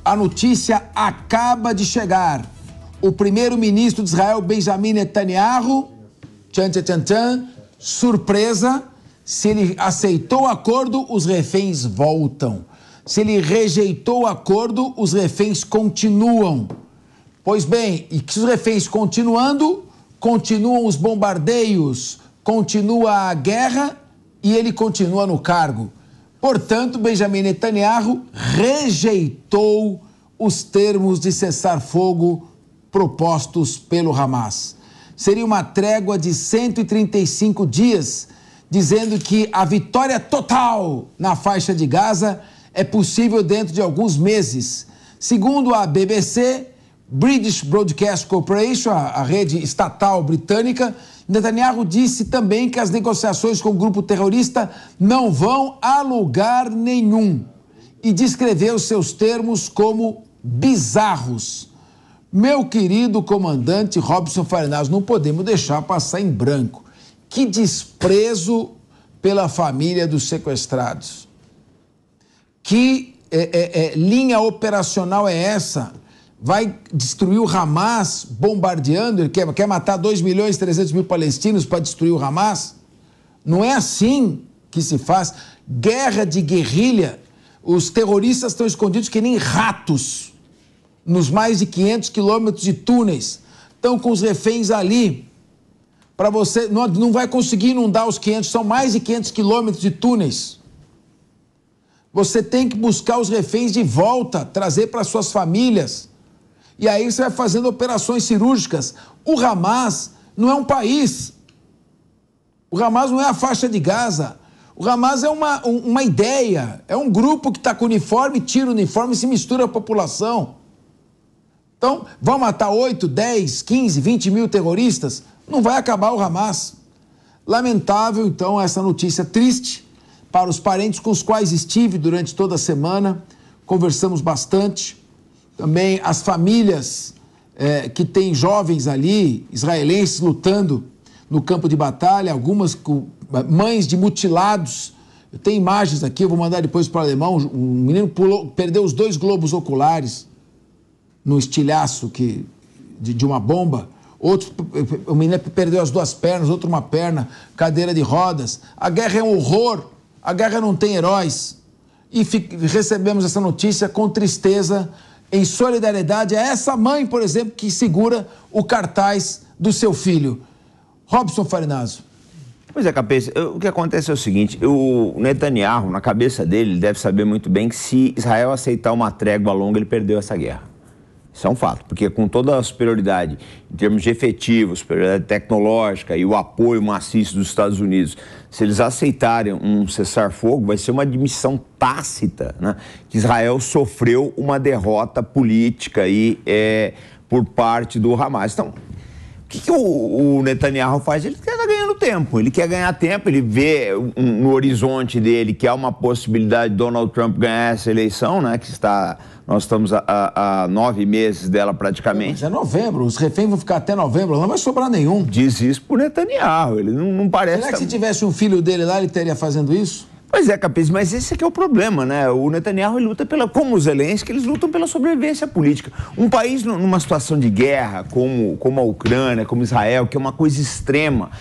A notícia acaba de chegar. O primeiro-ministro de Israel, Benjamin Netanyahu, surpresa, se ele aceitou o acordo, os reféns voltam. Se ele rejeitou o acordo, os reféns continuam. Pois bem, e que os reféns continuando, continuam os bombardeios, continua a guerra e ele continua no cargo. Portanto, Benjamin Netanyahu rejeitou os termos de cessar-fogo propostos pelo Hamas. Seria uma trégua de 135 dias, dizendo que a vitória total na faixa de Gaza é possível dentro de alguns meses. Segundo a BBC, British Broadcast Corporation, a rede estatal britânica, Netanyahu disse também que as negociações com o grupo terrorista não vão a lugar nenhum e descreveu seus termos como bizarros. Meu querido comandante Robson Farinaz, não podemos deixar passar em branco. Que desprezo pela família dos sequestrados. Que linha operacional é essa? Vai destruir o Hamas bombardeando? Ele quer matar 2.300.000 palestinos para destruir o Hamas? Não é assim que se faz. Guerra de guerrilha. Os terroristas estão escondidos que nem ratos nos mais de 500 quilômetros de túneis. Estão com os reféns ali. Para você, não vai conseguir inundar os 500, são mais de 500 quilômetros de túneis. Você tem que buscar os reféns de volta, trazer para suas famílias. E aí você vai fazendo operações cirúrgicas. O Hamas não é um país. O Hamas não é a faixa de Gaza. O Hamas é uma ideia. É um grupo que está com uniforme, tira o uniforme e se mistura à população. Então, vão matar 8, 10, 15, 20 mil terroristas? Não vai acabar o Hamas. Lamentável, então, essa notícia triste para os parentes com os quais estive durante toda a semana. Conversamos bastante. Também as famílias que têm jovens ali, israelenses, lutando no campo de batalha, algumas com mães de mutilados. Eu tenho imagens aqui, eu vou mandar depois para o alemão. Um menino perdeu os 2 globos oculares no estilhaço de uma bomba. Outro, o menino perdeu as 2 pernas, outro uma perna, cadeira de rodas. A guerra é um horror, a guerra não tem heróis. E recebemos essa notícia com tristeza, em solidariedade a essa mãe, por exemplo, que segura o cartaz do seu filho. Robson Farinazzo. Pois é, Capês, o que acontece é o seguinte, o Netanyahu, na cabeça dele, ele deve saber muito bem que se Israel aceitar uma trégua longa, ele perdeu essa guerra. Isso é um fato, porque com toda a superioridade em termos de efetivos, superioridade tecnológica e o apoio maciço dos Estados Unidos, se eles aceitarem um cessar-fogo, vai ser uma admissão tácita, né, que Israel sofreu uma derrota política aí, por parte do Hamas. Então, o que o Netanyahu faz? Ele quer estar ganhando tempo, ele quer ganhar tempo, ele vê no horizonte dele que há uma possibilidade de Donald Trump ganhar essa eleição, né, que nós estamos há 9 meses dela praticamente. Mas é novembro, os reféns vão ficar até novembro, não vai sobrar nenhum. Diz isso pro Netanyahu, ele não parece... Será que se tivesse um filho dele lá, ele estaria fazendo isso? Pois é, Capês, mas esse aqui é o problema, né? O Netanyahu ele luta como os Zelensky, eles lutam pela sobrevivência política. Um país numa situação de guerra, como a Ucrânia, como Israel, que é uma coisa extrema,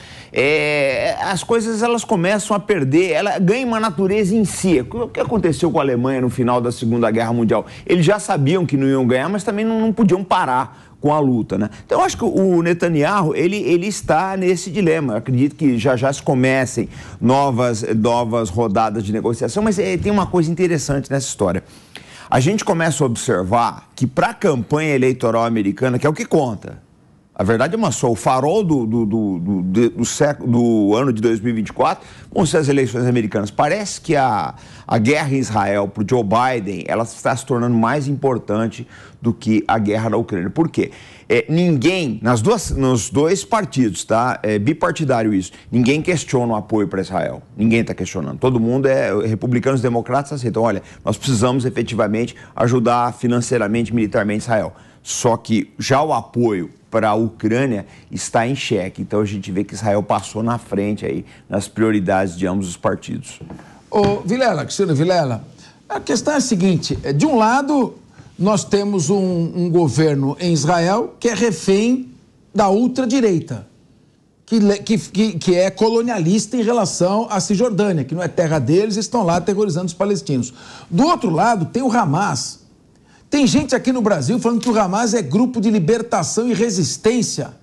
as coisas elas começam a perder, ela ganha uma natureza em si. O que aconteceu com a Alemanha no final da Segunda Guerra Mundial? Eles já sabiam que não iam ganhar, mas também não podiam parar com a luta, né? Então, eu acho que o Netanyahu, ele está nesse dilema. Eu acredito que já se comecem novas rodadas de negociação, mas tem uma coisa interessante nessa história. A gente começa a observar que para a campanha eleitoral americana, que é o que conta, a verdade é uma só, o farol do ano de 2024 vão ser as eleições americanas. Parece que a guerra em Israel para o Joe Biden, ela está se tornando mais importante do que a guerra na Ucrânia. Por quê? Ninguém, nos dois partidos, tá? É bipartidário isso, ninguém questiona o apoio para Israel. Ninguém está questionando. Todo mundo republicanos e democratas aceitam. Olha, nós precisamos efetivamente ajudar financeiramente, militarmente Israel. Só que já o apoio para a Ucrânia está em xeque. Então a gente vê que Israel passou na frente aí nas prioridades de ambos os partidos. Ô Vilela, Cristiano Vilela, a questão é a seguinte, de um lado nós temos um governo em Israel que é refém da ultradireita, que é colonialista em relação à Cisjordânia, que não é terra deles, estão lá aterrorizando os palestinos. Do outro lado, tem o Hamas. Tem gente aqui no Brasil falando que o Hamas é grupo de libertação e resistência.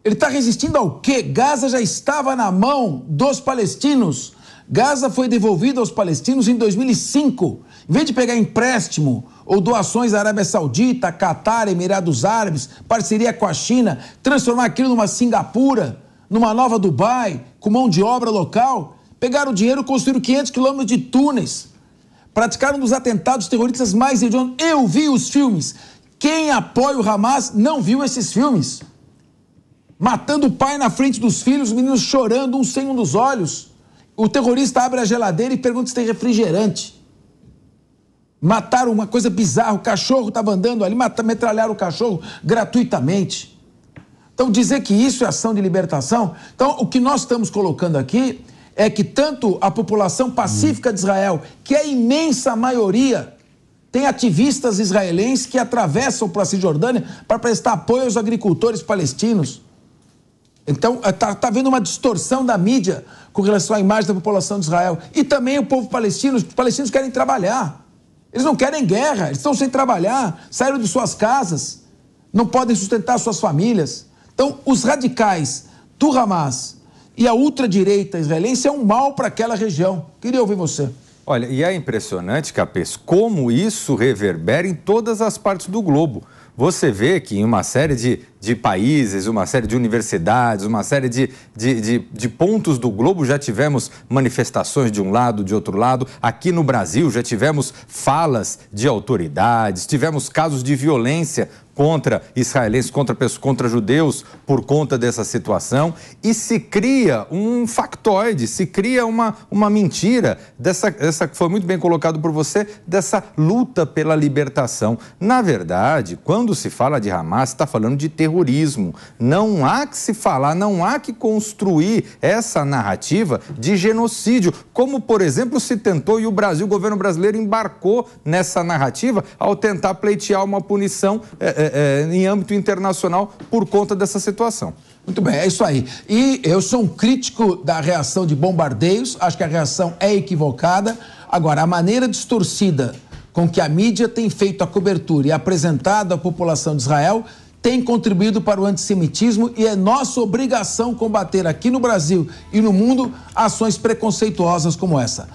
Ele está resistindo ao quê? Gaza já estava na mão dos palestinos. Gaza foi devolvida aos palestinos em 2005. Em vez de pegar empréstimo ou doações da Arábia Saudita, Catar, Emirados Árabes, parceria com a China, transformar aquilo numa Singapura, numa nova Dubai, com mão de obra local, pegaram o dinheiro e construíram 500 quilômetros de túneis, praticaram um dos atentados terroristas mais hediondos. Eu vi os filmes. Quem apoia o Hamas não viu esses filmes. Matando o pai na frente dos filhos, os meninos chorando, um sem um dos olhos. O terrorista abre a geladeira e pergunta se tem refrigerante. Mataram uma coisa bizarra, o cachorro estava andando ali, metralharam o cachorro gratuitamente. Então, dizer que isso é ação de libertação... Então, o que nós estamos colocando aqui é que tanto a população pacífica de Israel, que é a imensa maioria, tem ativistas israelenses que atravessam para a Cisjordânia para prestar apoio aos agricultores palestinos. Então, está havendo uma distorção da mídia com relação à imagem da população de Israel. E também o povo palestino, os palestinos querem trabalhar. Eles não querem guerra, eles estão sem trabalhar, saíram de suas casas, não podem sustentar suas famílias. Então, os radicais do Hamas e a ultradireita israelense é um mal para aquela região. Queria ouvir você. Olha, e é impressionante, Capês, como isso reverbera em todas as partes do globo. Você vê que em uma série de países, uma série de universidades, uma série de pontos do globo já tivemos manifestações de um lado, de outro lado. Aqui no Brasil já tivemos falas de autoridades, tivemos casos de violência contra israelenses, contra judeus por conta dessa situação, e se cria um factoide, se cria uma mentira, essa que foi muito bem colocado por você, dessa luta pela libertação. Na verdade, quando se fala de Hamas, está falando de terrorismo. Não há que se falar, não há que construir essa narrativa de genocídio, como, por exemplo, se tentou, e o governo brasileiro embarcou nessa narrativa ao tentar pleitear uma punição em âmbito internacional por conta dessa situação. Muito bem, é isso aí. E eu sou um crítico da reação de bombardeios, acho que a reação é equivocada. Agora, a maneira distorcida com que a mídia tem feito a cobertura e apresentado à população de Israel tem contribuído para o antissemitismo, e é nossa obrigação combater aqui no Brasil e no mundo ações preconceituosas como essa.